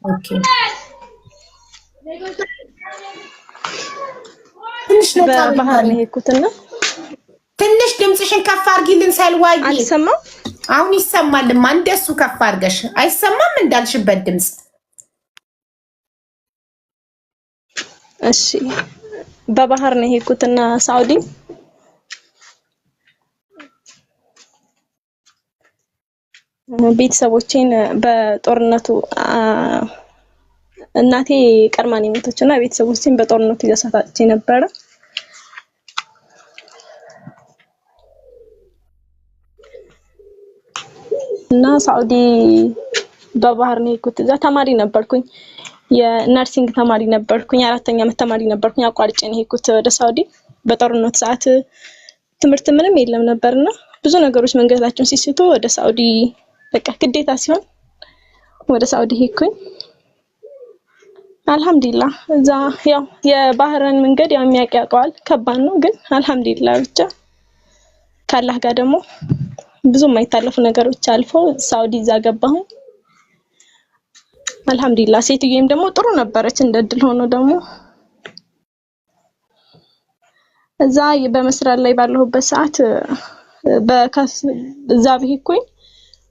ኦኬ ትንሽ ነው በባህር ነው የሄድኩትና ትንሽ ድምጽሽን ከፍ አድርጊልን ሰልዋዬ አልሰማም አሁን ይሰማልማ እንደሱ ከፍ አድርገሽ አይሰማም እንዳልሽበት ድምጽ እሺ በባህር ነው የሄድኩትና ሳውዲ ቤተሰቦቼን በጦርነቱ እናቴ ቀርማን የሞተችና ቤተሰቦቼን በጦርነቱ ያሳታች ነበር እና ሳውዲ በባህር ነው የሄድኩት እዛ ተማሪ ነበርኩኝ የነርሲንግ ተማሪ ነበርኩኝ አራተኛ ዓመት ተማሪ ነበርኩኝ አቋርጬ ነው የሄድኩት ወደ ሳውዲ በጦርነቱ ሰዓት ትምህርት ምንም የለም ነበርና ብዙ ነገሮች መንገዳቸውን ሲስቱ ወደ ሳውዲ በቃ ግዴታ ሲሆን ወደ ሳውዲ ሄድኩኝ አልহামዱሊላህ እዛ ያው የባህርን መንገድ ያው የሚያውቀዋል ከባድ ነው ግን አልহামዱሊላህ ብቻ ካላህ ጋር ደግሞ ብዙ የማይታለፉ ነገሮች አልፎ ሳውዲ እዛ ገባሁ አልহামዱሊላህ ሴትዬም ደግሞ ጥሩ ነበረች እንደድል ሆኖ ደግሞ እዛ በመስራት ላይ ባለሁበት ሰዓት እዛ ብሄድኩኝ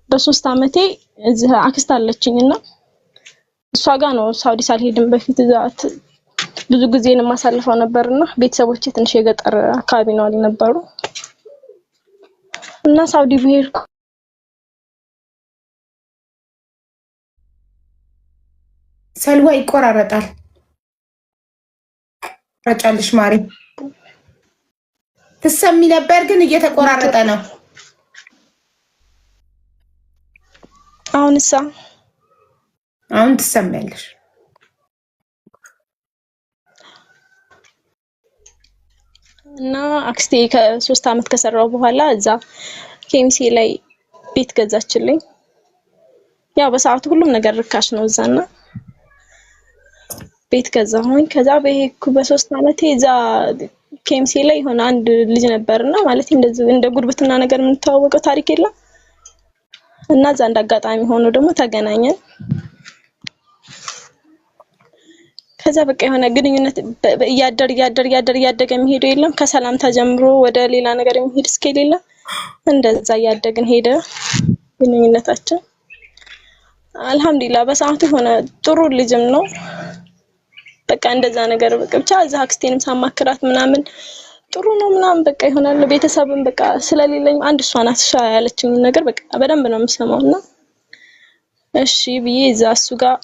በ3 አመቴ እዚህ አክስት አለችኝና እሷ ጋር ነው ሳውዲ ሳልሄድም በፊት እዛት ብዙ ጊዜን ማሳልፈው ነበርና ቤተሰቦቼ ትንሽ የገጠር አካባቢ ነው አልነበሩ እና ሳውዲ ብሄድኩ ሰልዋ ይቆራረጣል ረጫልሽ ማሪ ትሰሚ ነበር ግን እየተቆራረጠ ነው አሁን ትሰሚያለሽ እና አክስቴ ከ3 አመት ከሰራው በኋላ እዛ ኬሚሲ ላይ ቤት ገዛችልኝ ያው በሰዓቱ ሁሉም ነገር ርካሽ ነው እዛና ቤት ገዛሁኝ ከዛ በሄድኩ በ3 አመቴ እዛ ኬሚሲ ላይ ሆነ አንድ ልጅ ነበርና ማለት እንደዚህ እንደ ጉርብትና ነገር ምን ተዋወቀው ታሪክ የለም እና እዛ እንዳጋጣሚ ሆኖ ደግሞ ተገናኘን ከዛ በቃ የሆነ ግንኙነት እያደረገ የሚሄደው የለም ከሰላም ተጀምሮ ወደ ሌላ ነገር የሚሄድ ስኬል የለም እንደዛ እያደግን ሄደ ግንኙነታችን አልহামዱሊላህ በሰዓቱ ሆነ ጥሩ ልጅም ነው በቃ እንደዛ ነገር በቃ ብቻ እዛ አክስቴንም ሳማክራት ምናምን ጥሩ ነው ምናምን በቃ ይሆናል ቤተሰብም በቃ ስለሌለኝ አንድ እሷ ናት ያለችኝ ነገር በቃ በደንብ ነው የምሰማውና እሺ ብዬ እዛ እሱ ጋር